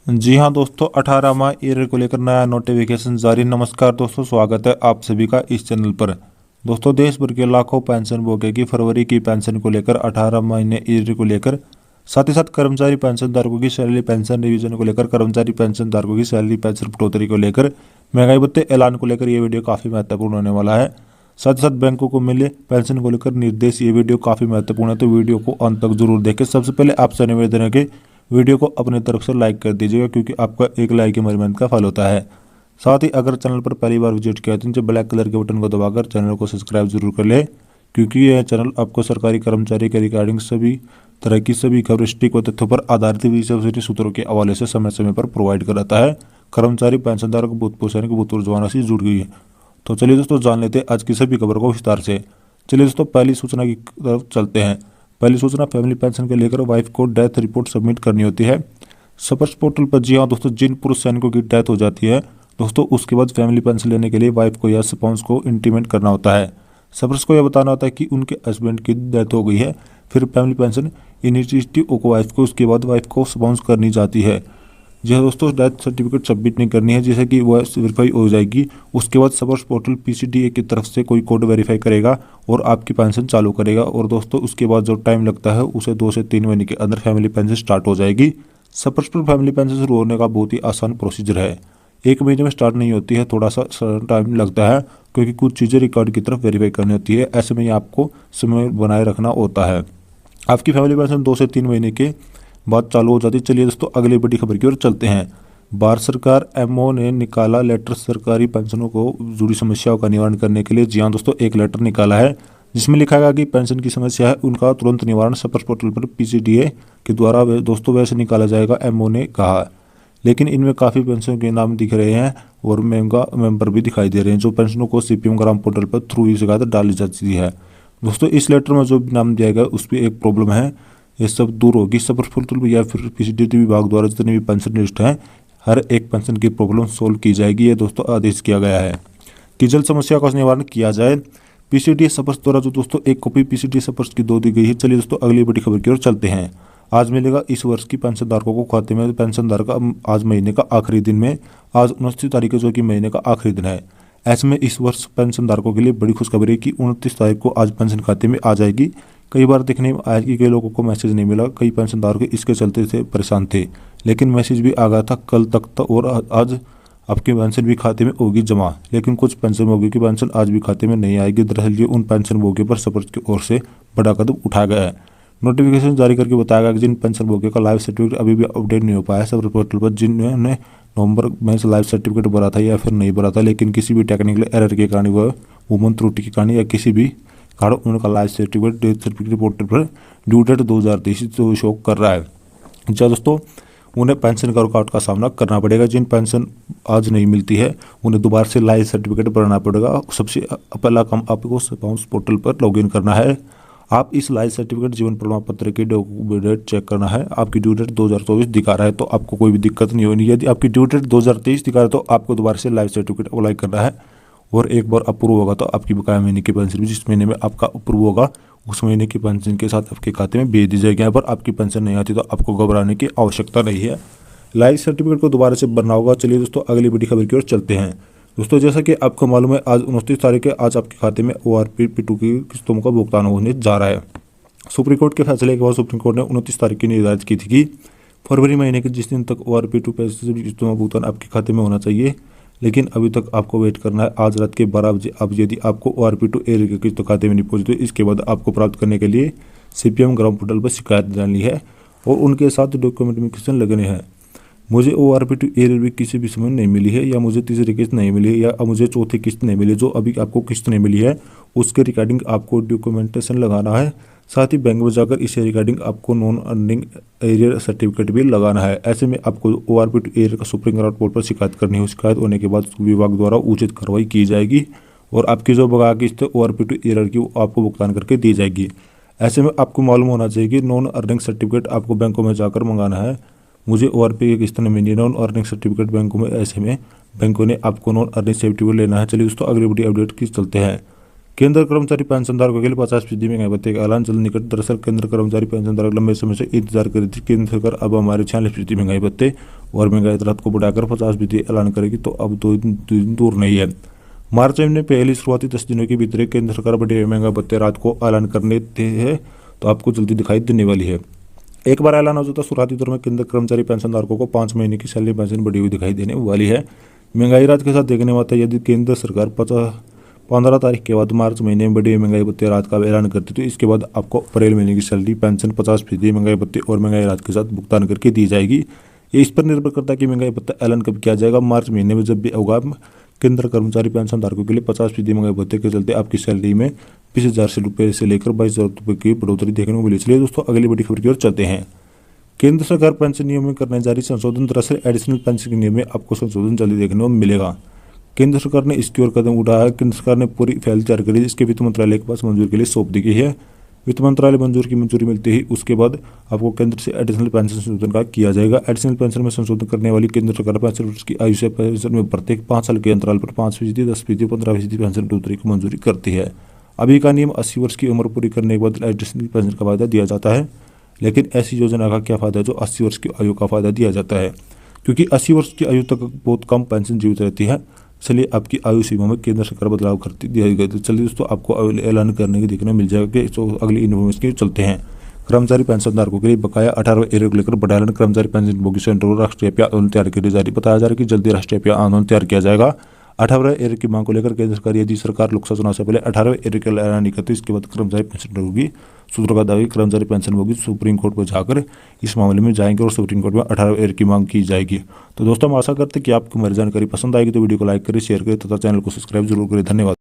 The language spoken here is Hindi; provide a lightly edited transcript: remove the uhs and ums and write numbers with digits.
जी हाँ दोस्तों, 18वां ईयर को लेकर नया नोटिफिकेशन जारी। नमस्कार दोस्तों, स्वागत है आप सभी का इस चैनल पर। दोस्तों, देश भर के लाखों पेंशन भोगियों की फरवरी की पेंशन को लेकर 18 महीने ईयर को लेकर, साथ ही साथ कर्मचारी पेंशन धारकों की सैलरी पेंशन रिवीजन को लेकर, कर्मचारी पेंशन धारकों की सैलरी पेंशन कटौती को लेकर, महंगाई भत्ते ऐलान को लेकर ये वीडियो काफ़ी महत्वपूर्ण होने वाला है। साथ ही साथ बैंकों को मिले पेंशन को लेकर निर्देश, ये वीडियो काफ़ी महत्वपूर्ण है, तो वीडियो को अंत तक जरूर देखें। सबसे पहले आपसे निवेदन है कि वीडियो को अपनी तरफ से लाइक कर दीजिएगा, क्योंकि आपका एक लाइक ही हमारी मेहनत का फल होता है। साथ ही अगर चैनल पर पहली बार विजिट किया तो नीचे ब्लैक कलर के बटन को दबाकर चैनल को सब्सक्राइब जरूर कर ले, क्योंकि यह चैनल आपको सरकारी कर्मचारी के रिगार्डिंग सभी तरह की सभी खबर स्टिक व तथ्यों पर आधारित विश्वसनीय सूत्रों के हवाले से समय समय पर प्रोवाइड कराता है। कर्मचारी पेंशनधारक भूतपूर्व सैनिक भूतपूर्व जवानों से जुड़ गई है। तो चलिए दोस्तों, जान लेते हैं आज की सभी खबर को विस्तार से। चलिए दोस्तों, पहली सूचना की तरफ चलते हैं। पहली सूचना, फैमिली पेंशन के लेकर वाइफ को डेथ रिपोर्ट सबमिट करनी होती है सपर्स पोर्टल पर। जी हाँ दोस्तों, जिन पुरुष सैनिकों की डेथ हो जाती है दोस्तों, उसके बाद फैमिली पेंशन लेने के लिए वाइफ को या स्पाउस को इंटीमेट करना होता है। सपर्स को यह बताना होता है कि उनके हस्बैंड की डेथ हो गई है। फिर फैमिली पेंशन इनिशिएटिव वाइफ को, उसके बाद वाइफ को स्पाउस करनी जाती है। जी हाँ दोस्तों, डेथ सर्टिफिकेट सबमिट नहीं करनी है, जैसे कि वह वेरीफाई हो जाएगी। उसके बाद सपर्स पोर्टल पीसीडीए की तरफ से कोई कोड वेरीफाई करेगा और आपकी पेंशन चालू करेगा। और दोस्तों, उसके बाद जो टाइम लगता है उसे 2 से 3 महीने के अंदर फैमिली पेंशन स्टार्ट हो जाएगी। सपर्स पर फैमिली पेंशन शुरू होने का बहुत ही आसान प्रोसीजर है। 1 महीने में स्टार्ट नहीं होती है, थोड़ा सा टाइम लगता है, क्योंकि कुछ चीज़ें रिकॉर्ड की तरफ वेरीफाई करनी होती है। ऐसे में आपको समय बनाए रखना होता है। आपकी फैमिली पेंशन 2 से 3 महीने के बाद चालू हो जाती है। चलिए दोस्तों, अगली बड़ी खबर की ओर चलते हैं। भारत सरकार एमओ ने निकाला लेटर सरकारी पेंशनों को जुड़ी समस्याओं का निवारण करने के लिए। जी हाँ दोस्तों, एक लेटर निकाला है जिसमें लिखा गया कि पेंशन की समस्या है, उनका तुरंत निवारण सपर्स पोर्टल पर पीसीडीए के द्वारा दोस्तों वैसे निकाला जाएगा, एमओ ने कहा। लेकिन इनमें काफ़ी पेंशन के नाम दिख रहे हैं और मेंबर भी दिखाई दे रहे हैं, जो पेंशनों को सीपीएम ग्राम पोर्टल पर थ्रू ही शिकायत डाली जाती है। दोस्तों, इस लेटर में जो नाम दिया गया उस पर एक प्रॉब्लम है, ये सब दूर होगी। सपर्स पोर्टल या फिर पीसीडीए विभाग द्वारा जितने भी पेंशन लिस्ट हैं, हर एक पेंशन की प्रॉब्लम सोल्व की जाएगी। ये दोस्तों आदेश किया गया है कि जल्द समस्या का निवारण किया जाए। पीसीडीए सपर्स द्वारा जो दोस्तों एक कॉपी पीसीडीए सपर्स की दी गई है। चलिए दोस्तों, अगली बड़ी खबर की ओर चलते हैं। आज मिलेगा इस वर्ष की पेंशनधारकों को खाते में। पेंशनधारक आज महीने का आखिरी दिन में, आज 29 तारीख जो कि महीने का आखिरी दिन है। ऐसे में इस वर्ष पेंशनधारकों के लिए बड़ी खुशखबरी है कि 29 तारीख को आज पेंशन खाते में आ जाएगी। कई बार देखने में आया कि कई लोगों को मैसेज नहीं मिला, कई पेंशनधारक इसके चलते से परेशान थे, लेकिन मैसेज भी आ गया था कल तक और आज आपकी पेंशन भी खाते में होगी जमा। लेकिन कुछ पेंशन भोगियों की पेंशन आज भी खाते में नहीं आएगी। दरअसल ये उन पेंशन भोगियों पर सपर्स की ओर से बड़ा कदम उठाया गया है। नोटिफिकेशन जारी करके बताया गया कि जिन पेंशन भोगियों का लाइव सर्टिफिकेट अभी भी अपडेट नहीं हो पाया है सपर्स पोर्टल पर, जिन्होंने नवंबर में से लाइव सर्टिफिकेट भरा था या फिर नहीं भरा था, लेकिन किसी भी टेक्निकल एरर के कारण, वह वुमन त्रुटि के कारण या किसी भी कारण उनका life certificate death certificate portal पर ड्यू डेट 2023 तो शो कर रहा है। जी दोस्तों, उन्हें पेंशन का रुकावट का सामना करना पड़ेगा। जिन पेंशन आज नहीं मिलती है उन्हें दोबारा से लाइफ सर्टिफिकेट भरना पड़ेगा। सबसे पहला काम आपको स्पाउस पोर्टल पर लॉगिन करना है। आप इस लाइफ सर्टिफिकेट जीवन प्रमाण पत्र की ड्यू डेट चेक करना है। आपकी ड्यू डेट 2024 दिखा रहा है तो आपको कोई भी दिक्कत नहीं होनी। यदि आपकी ड्यू डेट 2023 दिखा रहा है तो आपको दोबारा से लाइफ सर्टिफिकेट अप्लाई करना है, और एक बार अप्रूव होगा तो आपकी बकाया महीने की पेंशन भी जिस महीने में आपका अप्रूव होगा उस महीने की पेंशन के साथ आपके खाते में भेज दी जाएगी। यहाँ पर आपकी पेंशन नहीं आती तो आपको घबराने की आवश्यकता नहीं है। लाइफ सर्टिफिकेट को दोबारा से भरना होगा। चलिए दोस्तों, अगली बड़ी खबर की ओर चलते हैं। दोस्तों, जैसा कि आपको मालूम है, आज 29 तारीख है, आज आपके खाते में ORP-P2 की किस्तों का भुगतान होने जा रहा है। सुप्रीम कोर्ट के फैसले के बाद सुप्रीम कोर्ट ने 29 तारीख की निर्धारित की थी कि फरवरी महीने के जिस दिन तक ORP-2 पैसे किस्तों का भुगतान आपके खाते में होना चाहिए, लेकिन अभी तक आपको वेट करना है। आज रात के 12 बजे अब यदि आपको ORP-2 एयर की किस्त खाते में नहीं पहुंचे तो इसके बाद आपको प्राप्त करने के लिए सीपीएम ग्राम पोर्टल पर शिकायत डालनी है और उनके साथ डॉक्यूमेंटेशन लगने हैं। मुझे ORP-2 एयर भी किसी भी समय नहीं मिली है, या मुझे तीसरी किस्त नहीं मिली है, या मुझे चौथी किस्त नहीं मिली। जो अभी आपको किस्त नहीं मिली है उसके रिगार्डिंग आपको डॉक्यूमेंटेशन लगाना है। साथ ही बैंक में जाकर इससे रिगार्डिंग आपको नॉन अर्निंग एरियर सर्टिफिकेट भी लगाना है। ऐसे में आपको ORP-2 एरियर का सुप्रीम कोर्ट पोर्टल पर शिकायत करनी है। शिकायत होने के बाद विभाग द्वारा उचित कार्रवाई की जाएगी और आपकी जो बकाया किस्त है ORP-2 एरियर की आपको भुगतान करके दी जाएगी। ऐसे में आपको मालूम होना चाहिए कि नॉन अर्निंग सर्टिफिकेट आपको बैंकों में जाकर मंगाना है। मुझे ORP की किस्त नहीं मिली, नॉन अर्निंग सर्टिफिकेट बैंकों में, ऐसे में बैंकों ने आपको नॉन अर्निंग सर्टिफिकेट लेना है। चलिए दोस्तों, अगली बड़ी अपडेट की चलते हैं केंद्र कर्मचारी पेंशनधारकों के लिए 50% महंगाई भत्ते का ऐलान जल्द निकट। दरअसल केंद्र कर्मचारी पेंशनधारक लंबे समय से इंतजार कर रही थी। केंद्र सरकार अब हमारे 46% महंगाई भत्ते और महंगाई राहत को बढ़ाकर 50% ऐलान करेगी, तो अब 2 दिन दूर नहीं है। मार्च महीने पहली शुरुआती 10 दिनों के भीतर केंद्र सरकार बढ़े महंगाई भत्ते राहत को ऐलान करने है, तो आपको जल्दी दिखाई देने वाली है। एक बार ऐलान हो जाता शुरुआती दौर में केंद्र कर्मचारी पेंशनधारकों को 5 महीने की सैलरी पेंशन बढ़ी हुई दिखाई देने वाली है। महंगाई राहत के साथ देखने वाला है, यदि केंद्र सरकार 15 तारीख के बाद मार्च महीने में बढ़ी महंगाई भत्ते राहत का ऐलान करती तो इसके बाद आपको अप्रैल महीने की सैलरी पेंशन 50% महंगाई भत्ते और महंगाई राहत के साथ भुगतान करके दी जाएगी। ये इस पर निर्भर करता है कि महंगाई भत्ता ऐलान कब किया जाएगा। मार्च महीने में जब भी होगा, केंद्र कर्मचारी पेंशनधारकों के लिए 50% महंगाई भत्ते के चलते आपकी सैलरी में 20,000 रुपये से लेकर 22,000 रुपये की बढ़ोतरी देखने को मिली। चलिए दोस्तों, अगली बड़ी खबर की ओर चलते हैं। केंद्र सरकार पेंशन नियम में करने जा रही संशोधन। दरअसल एडिशनल पेंशन के नियम में आपको संशोधन जल्दी देखने को मिलेगा। केंद्र सरकार ने इसकी ओर कदम उठाया है। केंद्र सरकार ने पूरी फाइल तैयार करी, जिसके वित्त मंत्रालय के पास मंजूरी के लिए सौंप दी गई है। वित्त मंत्रालय मंजूरी मिलती ही उसके बाद आपको केंद्र से एडिशनल पेंशन संशोधन का किया जाएगा। एडिशनल पेंशन में संशोधन करने वाली केंद्र सरकार 65 वर्ष की आयु से पेंशन में प्रत्येक 5 साल के अंतराल पर 5%, 10%, 15% पेंशन बढ़ोतरी की मंजूरी करती है। अभी का नियम 80 वर्ष की उम्र पूरी करने के बाद एडिशनल पेंशन का फायदा दिया जाता है। लेकिन ऐसी योजना का क्या फायदा है जो 80 वर्ष की आयु का फायदा दिया जाता है, क्योंकि 80 वर्ष की आयु तक बहुत कम पेंशन जीवित रहती है। इसलिए आपकी आयु सीमा में केंद्र सरकार बदलाव करती दिया गया। तो चलिए दोस्तों, आपको ऐलान करने के देखने मिल जाएगा कि तो अगली इन्फॉर्मेशन की चलते हैं। कर्मचारी पेंशनधारकों के लिए बकाया 18वें एरिया को लेकर बढ़ाया। कर्मचारी पेंशनभोगी सेंटर को राष्ट्रीय व्यापी आंदोलन तैयार किया जारी। बताया जा रहा है कि जल्दी राष्ट्रीय व्यापी आंदोलन तैयार किया जाएगा। 18वें एरिया की मांग को लेकर केंद्र सरकार, यदि सरकार लोकसभा चुनाव से पहले 18वें एरिया का ऐलान नहीं करती, इसके बाद कर्मचारी पेंशन होगी। सूत्रों का दावा कर्मचारी पेंशन होगी सुप्रीम कोर्ट पर जाकर इस मामले में जाएंगे और सुप्रीम कोर्ट में 18वें एरिया की मांग की जाएगी। तो दोस्तों, हम आशा करते हैं कि आपको मेरी जानकारी पसंद आएगी, तो वीडियो को लाइक करें, शेयर करें तथा चैनल को सब्सक्राइब जरूर करें। धन्यवाद।